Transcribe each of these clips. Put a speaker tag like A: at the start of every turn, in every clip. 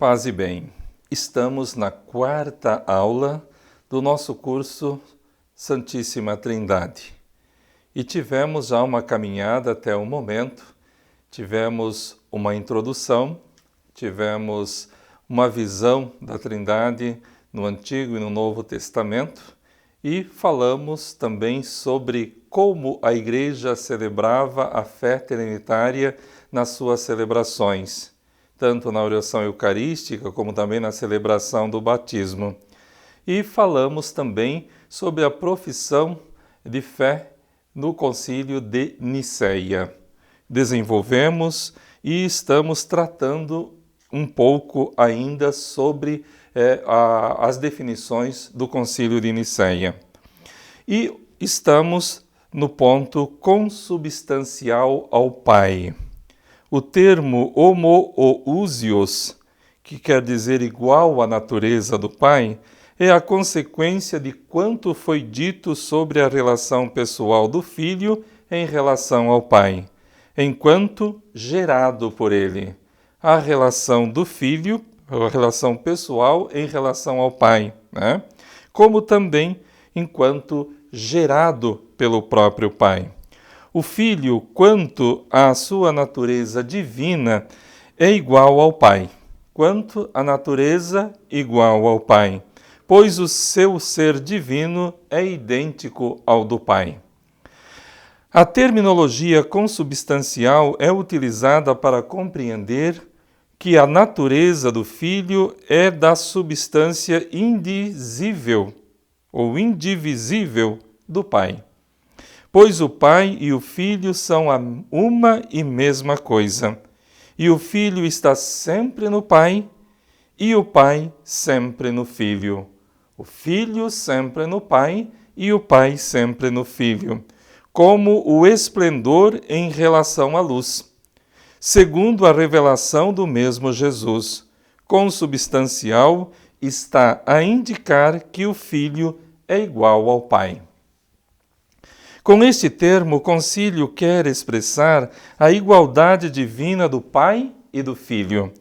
A: Paz e bem. Estamos na quarta aula do nosso curso Santíssima Trindade. E tivemos já uma caminhada até o momento, tivemos uma introdução, tivemos uma visão da Trindade no Antigo e no Novo Testamento e falamos também sobre como a Igreja celebrava a fé trinitária nas suas celebrações, tanto na oração eucarística como também na celebração do batismo. E falamos também sobre a profissão de fé no Concílio de Nicéia. Desenvolvemos e estamos tratando um pouco ainda sobre as definições do Concílio de Nicéia. E estamos no ponto consubstancial ao Pai. O termo homoousios, que quer dizer igual à natureza do Pai, é a consequência de quanto foi dito sobre a relação pessoal do Filho em relação ao Pai, enquanto gerado por ele. A relação do Filho, a relação pessoal em relação ao Pai, né? Como também enquanto gerado pelo próprio Pai. O Filho, quanto à sua natureza divina, é igual ao Pai, quanto à natureza igual ao Pai, pois o seu ser divino é idêntico ao do Pai. A terminologia consubstancial é utilizada para compreender que a natureza do Filho é da substância indizível ou indivisível do Pai. Pois o Pai e o Filho são uma e mesma coisa, e o Filho está sempre no Pai, e o Pai sempre no Filho. O Filho sempre no Pai, e o Pai sempre no Filho, como o esplendor em relação à luz, segundo a revelação do mesmo Jesus. Consubstancial está a indicar que o Filho é igual ao Pai. Com este termo, o concílio quer expressar a igualdade divina do Pai e do Filho,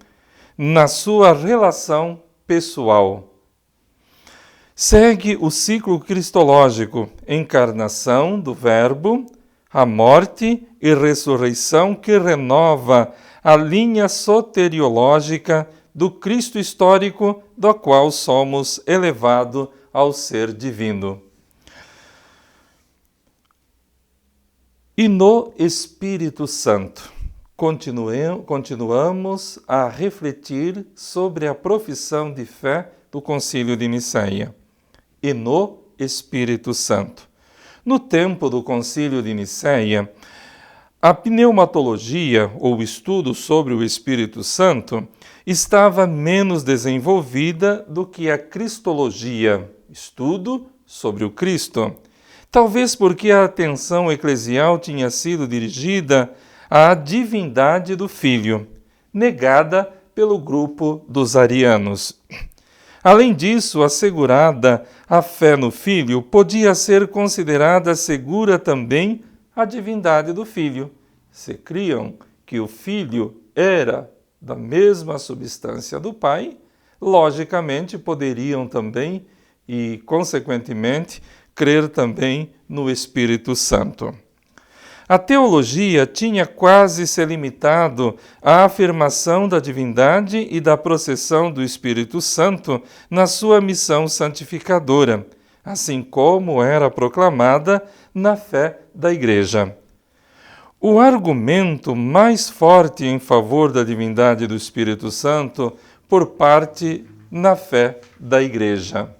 A: na sua relação pessoal. Segue o ciclo cristológico, encarnação do Verbo, a morte e ressurreição que renova a linha soteriológica do Cristo histórico, do qual somos elevados ao ser divino. E no Espírito Santo, continuamos a refletir sobre a profissão de fé do Concílio de Nicéia. E no Espírito Santo. No tempo do Concílio de Nicéia, a pneumatologia, ou estudo sobre o Espírito Santo, estava menos desenvolvida do que a cristologia, estudo sobre o Cristo. Talvez porque a atenção eclesial tinha sido dirigida à divindade do Filho, negada pelo grupo dos arianos. Além disso, assegurada a fé no Filho, podia ser considerada segura também a divindade do Filho. Se criam que o Filho era da mesma substância do Pai, logicamente poderiam também e, consequentemente, crer também no Espírito Santo. A teologia tinha quase se limitado à afirmação da divindade e da processão do Espírito Santo na sua missão santificadora, assim como era proclamada na fé da Igreja. O argumento mais forte em favor da divindade do Espírito Santo por parte na fé da Igreja.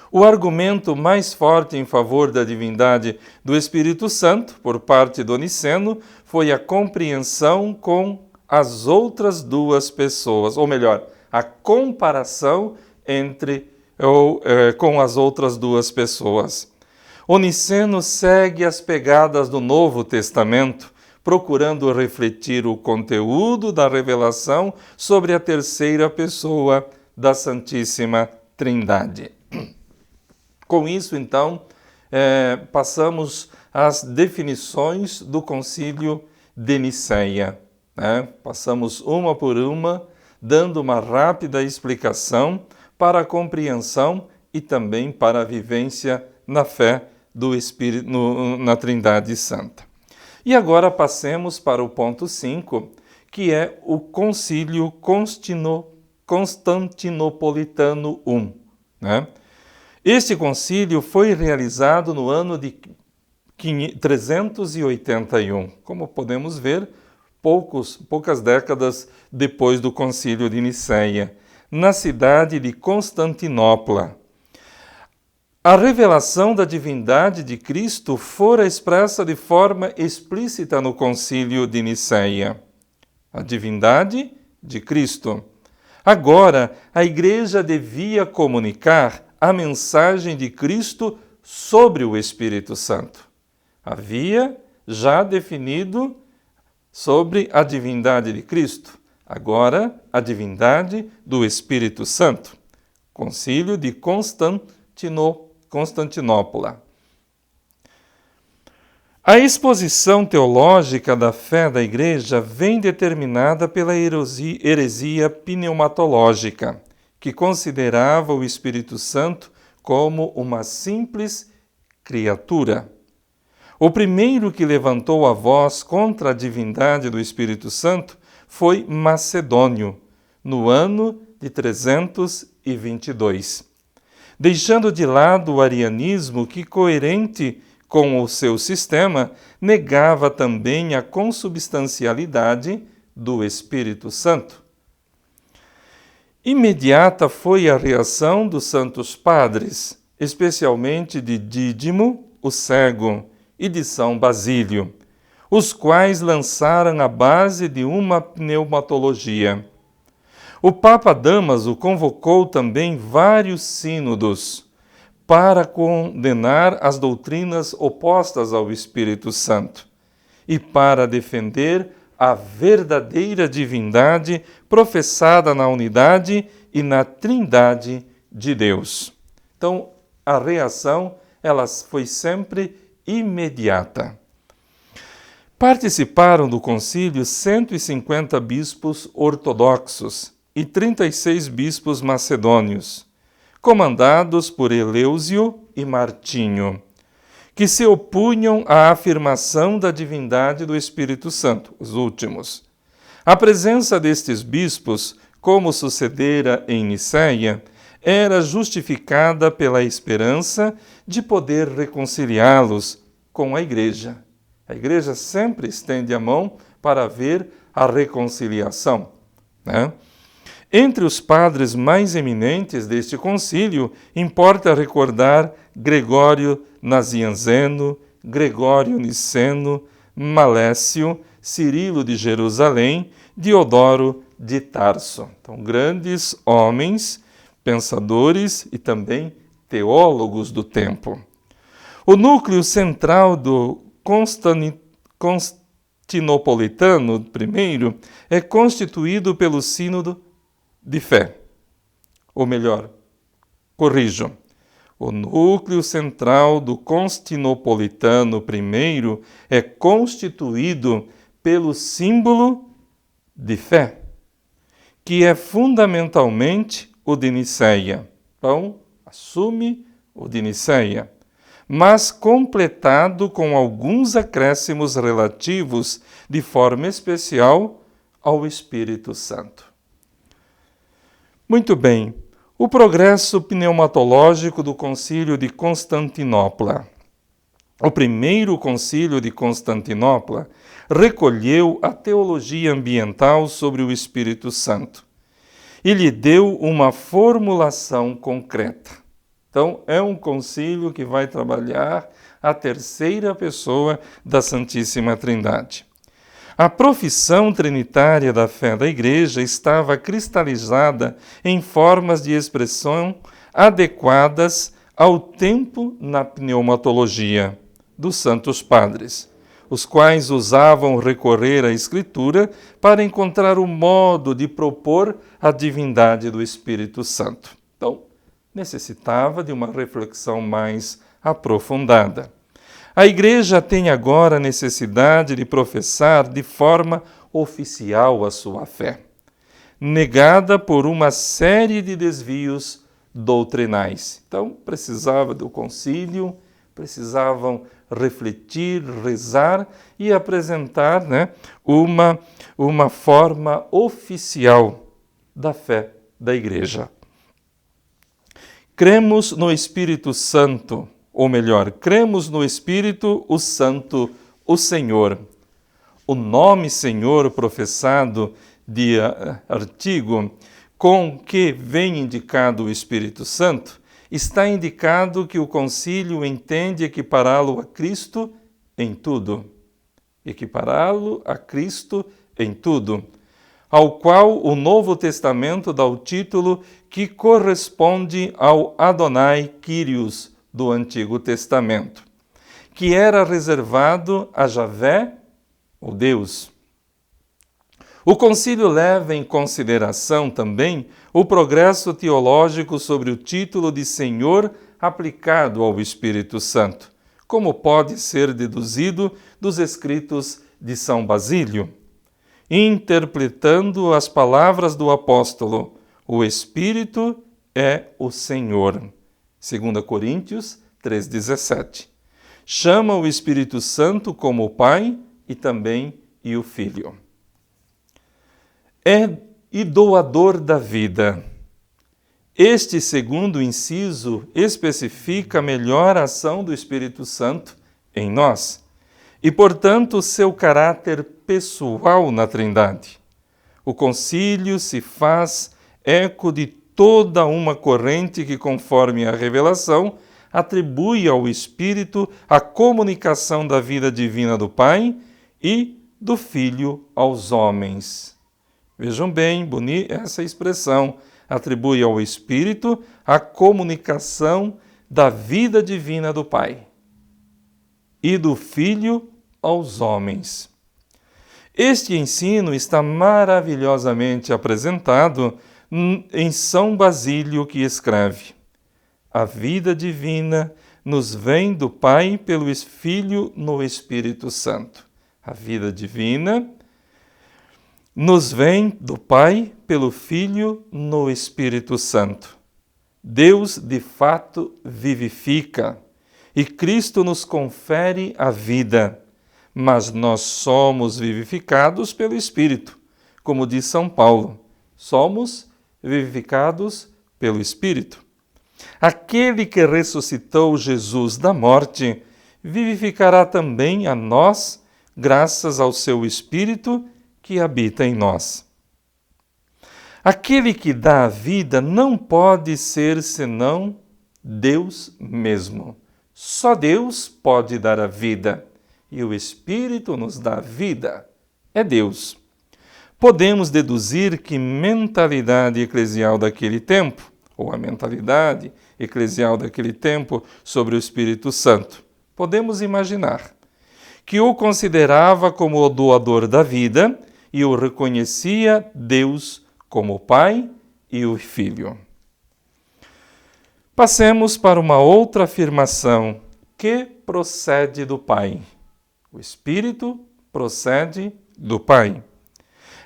A: O argumento mais forte em favor da divindade do Espírito Santo, por parte do Niceno, foi a compreensão com as outras duas pessoas, ou melhor, a comparação com as outras duas pessoas. O Niceno segue as pegadas do Novo Testamento, procurando refletir o conteúdo da revelação sobre a terceira pessoa da Santíssima Trindade. Com isso, então, passamos às definições do Concílio de Nicéia. Passamos uma por uma dando uma rápida explicação para a compreensão e também para a vivência na fé do Espírito, na Trindade Santa. E agora passemos para o ponto 5, que é o Concílio Constantinopolitano I. Né? Este concílio foi realizado no ano de 381, como podemos ver, poucas décadas depois do Concílio de Nicéia, na cidade de Constantinopla. A revelação da divindade de Cristo fora expressa de forma explícita no Concílio de Nicéia. A divindade de Cristo. Agora, a Igreja devia comunicar a mensagem de Cristo sobre o Espírito Santo. Havia já definido sobre a divindade de Cristo. Agora, a divindade do Espírito Santo. Concílio de Constantinopla. A exposição teológica da fé da Igreja vem determinada pela heresia pneumatológica, que considerava o Espírito Santo como uma simples criatura. O primeiro que levantou a voz contra a divindade do Espírito Santo foi Macedônio, no ano de 322. Deixando de lado o arianismo que, coerente com o seu sistema, negava também a consubstancialidade do Espírito Santo. Imediata foi a reação dos santos padres, especialmente de Dídimo, o cego, e de São Basílio, os quais lançaram a base de uma pneumatologia. O Papa Dámaso convocou também vários sínodos para condenar as doutrinas opostas ao Espírito Santo e para defender a verdadeira divindade professada na unidade e na Trindade de Deus. Então, a reação ela foi sempre imediata. Participaram do concílio 150 bispos ortodoxos e 36 bispos macedônios, comandados por Elêusio e Martinho, que se opunham à afirmação da divindade do Espírito Santo, os últimos. A presença destes bispos, como sucedera em Nicéia, era justificada pela esperança de poder reconciliá-los com a Igreja. A Igreja sempre estende a mão para ver a reconciliação, né? Entre os padres mais eminentes deste concílio, importa recordar Gregório Nazianzeno, Gregório Niceno, Malécio, Cirilo de Jerusalém, Diodoro de Tarso. Então, grandes homens, pensadores e também teólogos do tempo. O núcleo central do Constantinopolitano I é constituído pelo Sínodo de Fé. Ou melhor, corrijo. O núcleo central do Constantinopolitano I é constituído pelo símbolo de fé, que é fundamentalmente o de Nicéia. Então, assume o de Nicéia, mas completado com alguns acréscimos relativos, de forma especial, ao Espírito Santo. Muito bem, o progresso pneumatológico do Concílio de Constantinopla. O primeiro Concílio de Constantinopla recolheu a teologia ambiental sobre o Espírito Santo e lhe deu uma formulação concreta. Então, é um concílio que vai trabalhar a terceira pessoa da Santíssima Trindade. A profissão trinitária da fé da Igreja estava cristalizada em formas de expressão adequadas ao tempo na pneumatologia dos santos padres, os quais usavam recorrer à Escritura para encontrar o modo de propor a divindade do Espírito Santo. Então, necessitava de uma reflexão mais aprofundada. A Igreja tem agora necessidade de professar de forma oficial a sua fé. negada por uma série de desvios doutrinais. Então, precisava do concílio, precisavam refletir, rezar e apresentar, uma forma oficial da fé da Igreja. Cremos no Espírito Santo, ou melhor, cremos no Espírito, o Santo, o Senhor. O nome Senhor professado de artigo com que vem indicado o Espírito Santo, está indicado que o concílio entende equipará-lo a Cristo em tudo. Equipará-lo a Cristo em tudo, ao qual o Novo Testamento dá o título que corresponde ao Adonai Kyrios do Antigo Testamento, que era reservado a Javé, o Deus. O concílio leva em consideração também o progresso teológico sobre o título de Senhor aplicado ao Espírito Santo, como pode ser deduzido dos escritos de São Basílio, interpretando as palavras do apóstolo: o Espírito é o Senhor. 2 Coríntios 3,17. Chama o Espírito Santo como o Pai e também o Filho. É e doador da vida. Este segundo inciso especifica melhor a ação do Espírito Santo em nós e, portanto, seu caráter pessoal na Trindade. O concílio se faz eco de toda uma corrente que, conforme a revelação, atribui ao Espírito a comunicação da vida divina do Pai e do Filho aos homens. Vejam bem, bonita essa expressão, atribui ao Espírito a comunicação da vida divina do Pai e do Filho aos homens. Este ensino está maravilhosamente apresentado em São Basílio, que escreve: a vida divina nos vem do Pai pelo Filho no Espírito Santo. A vida divina nos vem do Pai pelo Filho no Espírito Santo. Deus, de fato, vivifica e Cristo nos confere a vida, mas nós somos vivificados pelo Espírito. Como diz São Paulo, somos vivificados pelo Espírito. Aquele que ressuscitou Jesus da morte vivificará também a nós, graças ao seu Espírito que habita em nós. Aquele que dá a vida não pode ser senão Deus mesmo. Só Deus pode dar a vida, e o Espírito nos dá a vida. É Deus. Podemos deduzir que mentalidade eclesial daquele tempo, ou a mentalidade eclesial daquele tempo sobre o Espírito Santo, podemos imaginar que o considerava como o doador da vida e o reconhecia Deus como o Pai e o Filho. Passemos para uma outra afirmação que procede do Pai. O Espírito procede do Pai.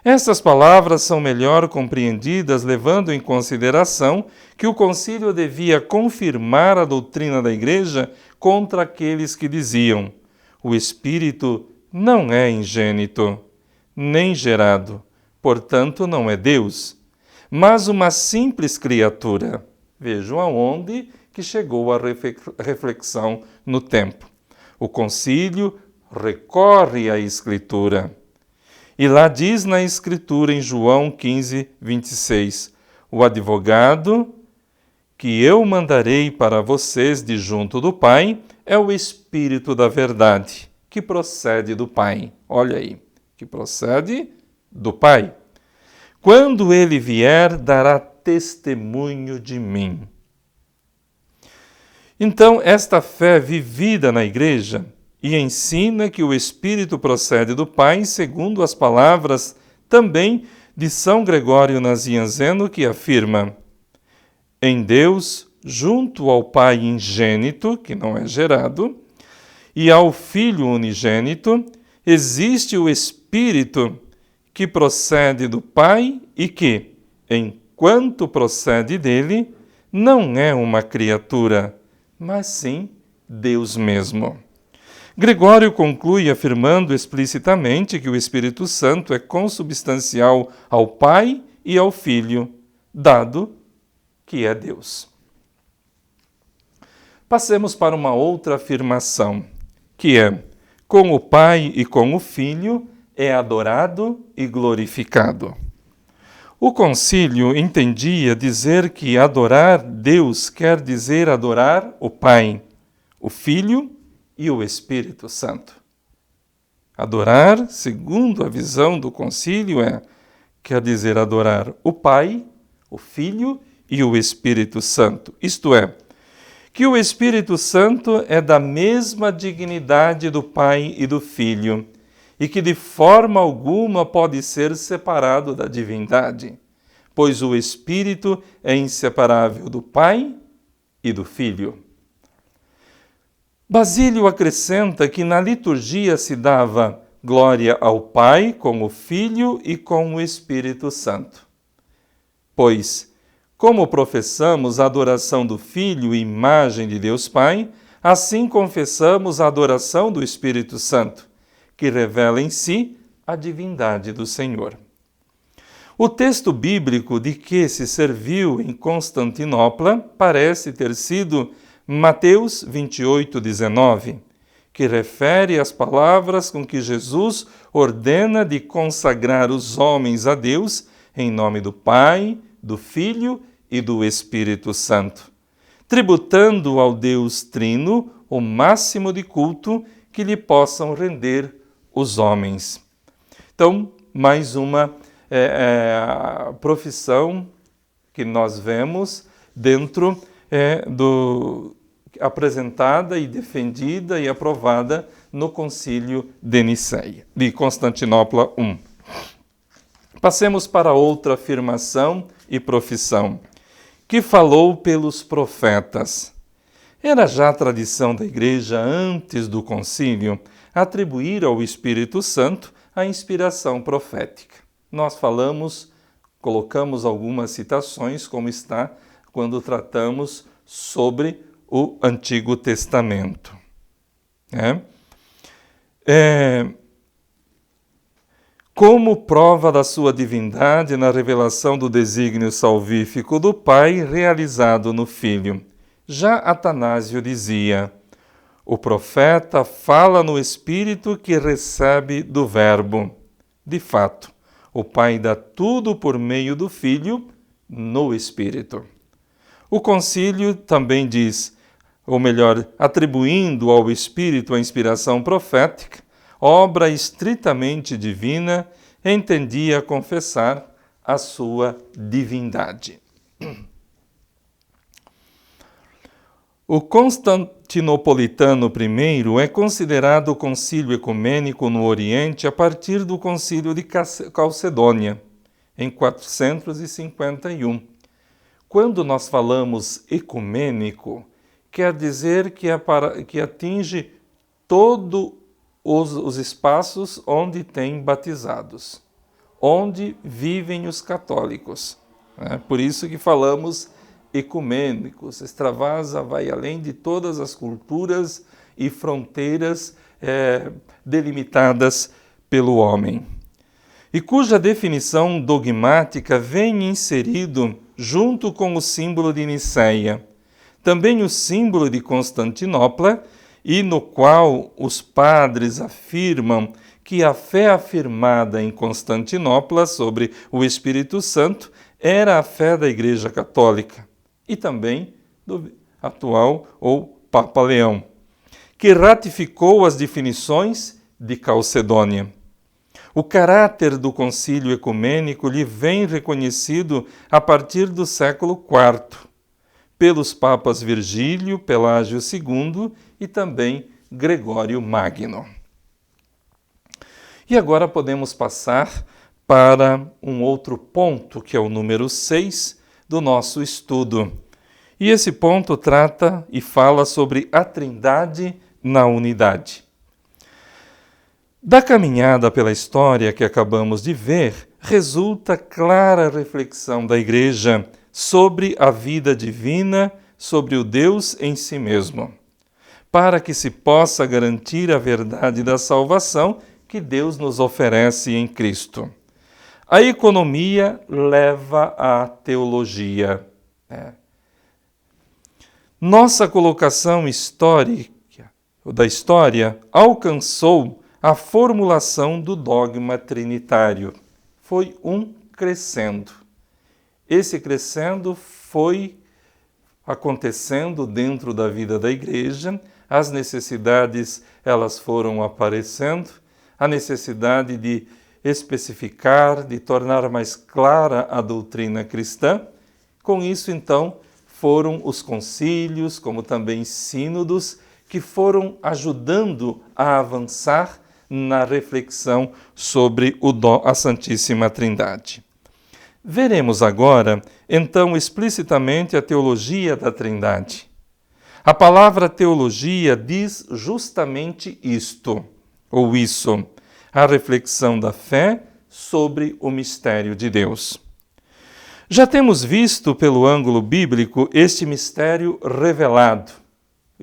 A: Essas palavras são melhor compreendidas levando em consideração que o concílio devia confirmar a doutrina da Igreja contra aqueles que diziam: o Espírito não é ingênito, nem gerado, portanto não é Deus, mas uma simples criatura. Vejam aonde que chegou a reflexão no tempo. O concílio recorre à Escritura. E lá diz na Escritura, em João 15, 26, o advogado que eu mandarei para vocês de junto do Pai é o Espírito da verdade, que procede do Pai. Olha aí, que procede do Pai. Quando ele vier, dará testemunho de mim. Então, esta fé vivida na Igreja e ensina que o Espírito procede do Pai, segundo as palavras também de São Gregório Nazianzeno, que afirma: em Deus, junto ao Pai ingênito, que não é gerado, e ao Filho unigênito, existe o Espírito que procede do Pai e que, enquanto procede dele, não é uma criatura, mas sim Deus mesmo. Gregório conclui afirmando explicitamente que o Espírito Santo é consubstancial ao Pai e ao Filho, dado que é Deus. Passemos para uma outra afirmação, que é: com o Pai e com o Filho é adorado e glorificado. O concílio entendia dizer que adorar Deus quer dizer adorar o Pai, o Filho e o Espírito Santo. Adorar, segundo a visão do concílio, quer dizer adorar o Pai, o Filho e o Espírito Santo. Isto é, que o Espírito Santo é da mesma dignidade do Pai e do Filho, e que de forma alguma pode ser separado da divindade, pois o Espírito é inseparável do Pai e do Filho. Basílio acrescenta que na liturgia se dava glória ao Pai com o Filho e com o Espírito Santo. Pois, como professamos a adoração do Filho, imagem de Deus Pai, assim confessamos a adoração do Espírito Santo, que revela em si a divindade do Senhor. O texto bíblico de que se serviu em Constantinopla parece ter sido Mateus 28:19, que refere às palavras com que Jesus ordena de consagrar os homens a Deus em nome do Pai, do Filho e do Espírito Santo, tributando ao Deus Trino o máximo de culto que lhe possam render os homens. Então, mais uma profissão que nós vemos dentro apresentada e defendida e aprovada no Concílio de Nicéia, de Constantinopla I. Passemos para outra afirmação e profissão, que falou pelos profetas. Era já tradição da Igreja, antes do concílio, atribuir ao Espírito Santo a inspiração profética. Nós colocamos algumas citações, como está quando tratamos sobre o Antigo Testamento. Como prova da sua divindade na revelação do desígnio salvífico do Pai realizado no Filho. Já Atanásio dizia: o profeta fala no Espírito que recebe do Verbo. De fato, o Pai dá tudo por meio do Filho no Espírito. O concílio também diz, ou melhor, atribuindo ao Espírito a inspiração profética, obra estritamente divina, entendia confessar a sua divindade. O Constantinopolitano I é considerado o concílio ecumênico no Oriente a partir do concílio de Calcedônia, em 451. Quando nós falamos ecumênico, quer dizer que atinge todos os espaços onde tem batizados, onde vivem os católicos. Por isso que falamos ecumênicos. Extravasa vai além de todas as culturas e fronteiras delimitadas pelo homem. E cuja definição dogmática vem inserido junto com o símbolo de Nicéia, também o símbolo de Constantinopla, e no qual os padres afirmam que a fé afirmada em Constantinopla sobre o Espírito Santo era a fé da Igreja Católica e também do atual ou Papa Leão, que ratificou as definições de Calcedônia. O caráter do concílio ecumênico lhe vem reconhecido a partir do século IV, pelos papas Virgílio, Pelágio II e também Gregório Magno. E agora podemos passar para um outro ponto, que é o número 6 do nosso estudo. E esse ponto trata e fala sobre a Trindade na unidade. Da caminhada pela história que acabamos de ver, resulta clara reflexão da Igreja sobre a vida divina, sobre o Deus em si mesmo, para que se possa garantir a verdade da salvação que Deus nos oferece em Cristo. A economia leva à teologia. Nossa colocação histórica da história alcançou a formulação do dogma trinitário. Foi um crescendo. Esse crescendo foi acontecendo dentro da vida da Igreja, as necessidades elas foram aparecendo, a necessidade de especificar, de tornar mais clara a doutrina cristã. Com isso, então, foram os concílios, como também sínodos, que foram ajudando a avançar na reflexão sobre a Santíssima Trindade. Veremos agora, então, explicitamente a teologia da Trindade. A palavra teologia diz justamente isto, ou isso, a reflexão da fé sobre o mistério de Deus. Já temos visto pelo ângulo bíblico este mistério revelado,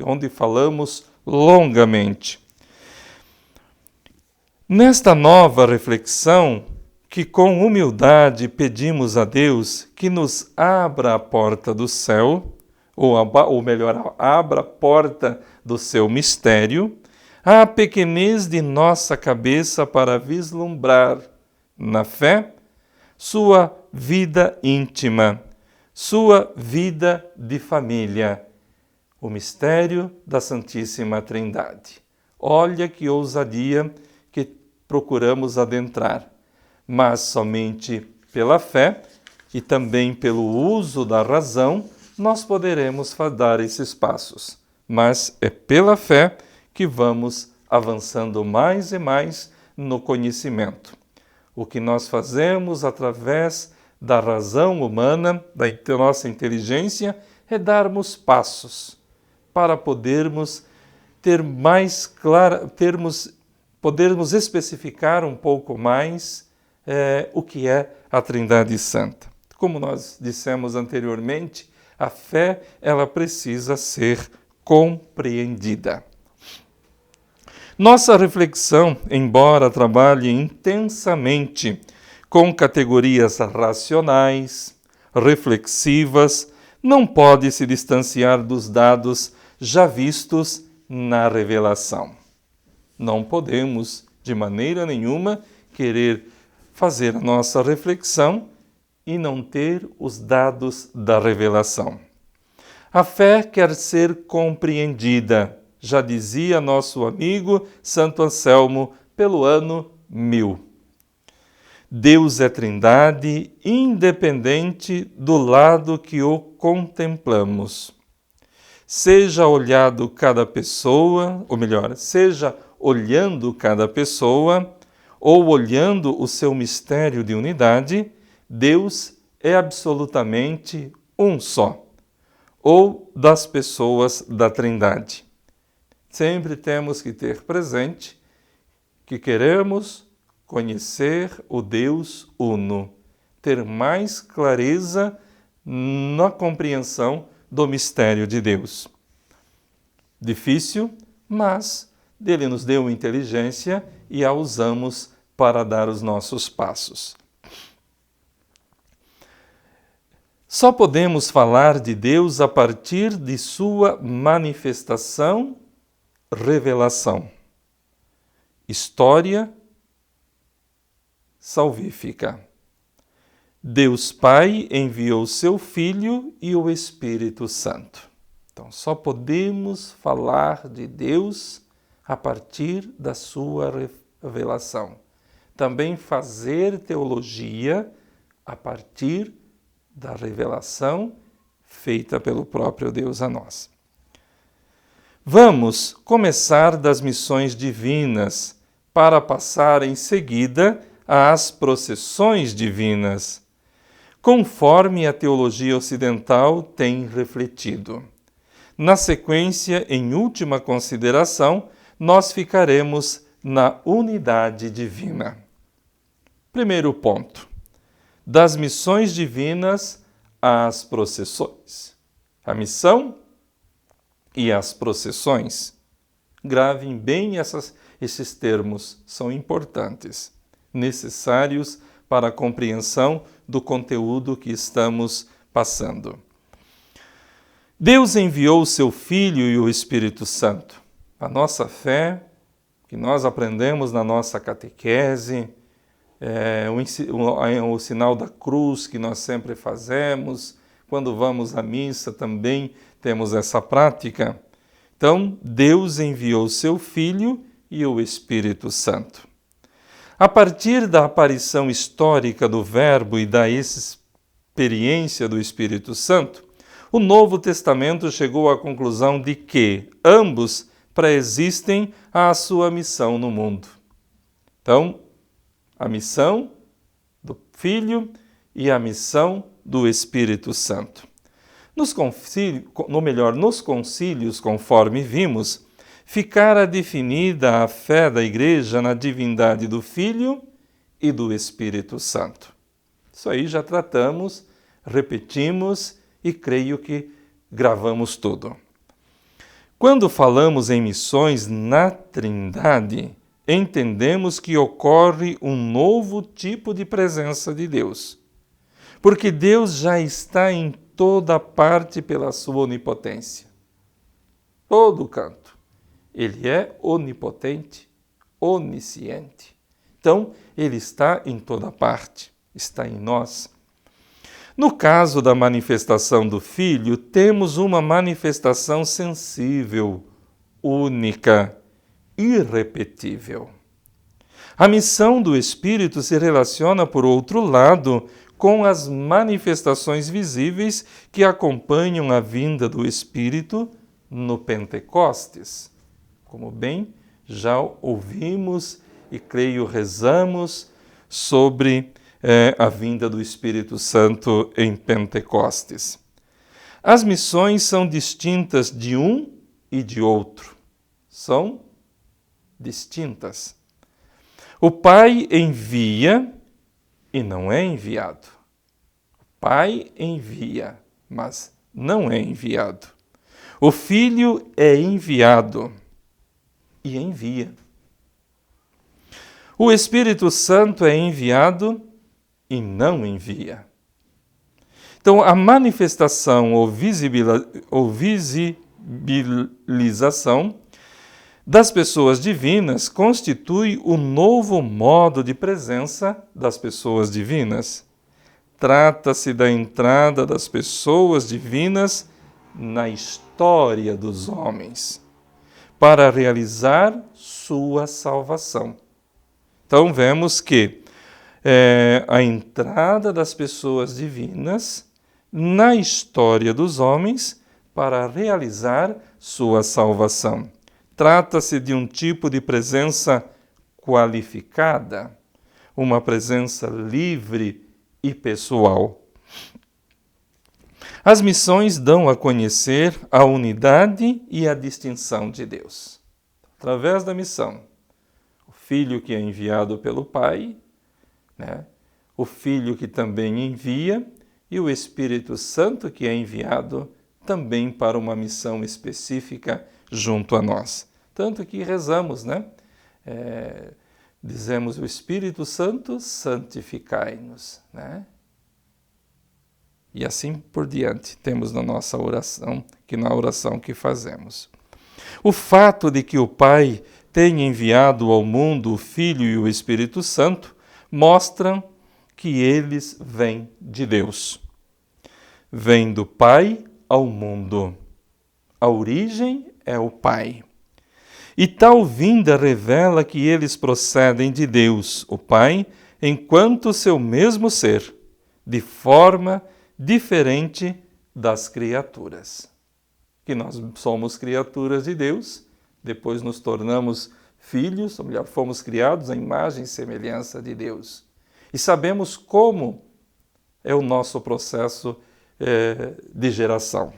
A: onde falamos longamente. Nesta nova reflexão, que com humildade pedimos a Deus que nos abra a porta do céu, ou melhor, abra a porta do seu mistério, a pequenez de nossa cabeça para vislumbrar, na fé, sua vida íntima, sua vida de família, o mistério da Santíssima Trindade. Olha que ousadia que procuramos adentrar, mas somente pela fé e também pelo uso da razão nós poderemos dar esses passos. Mas é pela fé que vamos avançando mais e mais no conhecimento. O que nós fazemos através da razão humana, da nossa inteligência, é darmos passos para podermos ter mais podermos especificar um pouco mais o que é a Trindade Santa. Como nós dissemos anteriormente, a fé ela precisa ser compreendida. Nossa reflexão, embora trabalhe intensamente com categorias racionais, reflexivas, não pode se distanciar dos dados já vistos na revelação. Não podemos, de maneira nenhuma, querer fazer a nossa reflexão e não ter os dados da revelação. A fé quer ser compreendida, já dizia nosso amigo Santo Anselmo, pelo ano 1000. Deus é Trindade, independente do lado que o contemplamos. Seja olhado cada pessoa, ou melhor, seja olhando cada pessoa, ou olhando o seu mistério de unidade, Deus é absolutamente um só, ou das pessoas da Trindade. Sempre temos que ter presente que queremos conhecer o Deus Uno, ter mais clareza na compreensão do mistério de Deus. Difícil, mas Ele nos deu inteligência e a usamos para dar os nossos passos. Só podemos falar de Deus a partir de sua manifestação, revelação. História salvífica. Deus Pai enviou seu Filho e o Espírito Santo. Então, só podemos falar de Deus a partir da sua revelação. Também fazer teologia a partir da revelação feita pelo próprio Deus a nós. Vamos começar das missões divinas, para passar em seguida às processões divinas, conforme a teologia ocidental tem refletido. Na sequência, em última consideração, nós ficaremos na unidade divina. Primeiro ponto: das missões divinas às processões. A missão e as processões. Gravem bem esses termos, são importantes, necessários para a compreensão do conteúdo que estamos passando. Deus enviou o seu Filho e o Espírito Santo. A nossa fé, que nós aprendemos na nossa catequese, o sinal da cruz que nós sempre fazemos, quando vamos à missa também temos essa prática. Então, Deus enviou o seu Filho e o Espírito Santo. A partir da aparição histórica do Verbo e da experiência do Espírito Santo, o Novo Testamento chegou à conclusão de que ambos pré-existem à sua missão no mundo. Então, a missão do Filho e a missão do Espírito Santo. Nos concílios, conforme vimos, ficara definida a fé da Igreja na divindade do Filho e do Espírito Santo. Isso aí já tratamos, repetimos e creio que gravamos tudo. Quando falamos em missões na Trindade, entendemos que ocorre um novo tipo de presença de Deus. Porque Deus já está em toda parte pela sua onipotência. Todo canto. Ele é onipotente, onisciente. Então, ele está em toda parte, está em nós. No caso da manifestação do Filho, temos uma manifestação sensível, única, irrepetível. A missão do Espírito se relaciona, por outro lado, com as manifestações visíveis que acompanham a vinda do Espírito no Pentecostes. Como bem já ouvimos e creio rezamos sobre a vinda do Espírito Santo em Pentecostes. As missões são distintas de um e de outro. São distintas. O Pai envia e não é enviado. O Pai envia, mas não é enviado. O Filho é enviado e envia. O Espírito Santo é enviado e não envia. Então, a manifestação ou visibilização das pessoas divinas constitui o novo modo de presença das pessoas divinas. Trata-se da entrada das pessoas divinas na história dos homens, para realizar sua salvação. Então, vemos que a entrada das pessoas divinas na história dos homens para realizar sua salvação. Trata-se de um tipo de presença qualificada, uma presença livre e pessoal. As missões dão a conhecer a unidade e a distinção de Deus. Através da missão, o Filho que é enviado pelo Pai, o Filho que também envia e o Espírito Santo que é enviado também para uma missão específica junto a nós. Tanto que rezamos, dizemos: o Espírito Santo, santificai-nos, E assim por diante, temos na nossa oração, na oração que fazemos. O fato de que o Pai tenha enviado ao mundo o Filho e o Espírito Santo mostram que eles vêm de Deus. Vêm do Pai ao mundo. A origem é o Pai. E tal vinda revela que eles procedem de Deus, o Pai, enquanto seu mesmo ser, de forma diferente das criaturas. Que nós somos criaturas de Deus, depois nos tornamos filhos, ou melhor, fomos criados à imagem e semelhança de Deus. E sabemos como é o nosso processo de geração.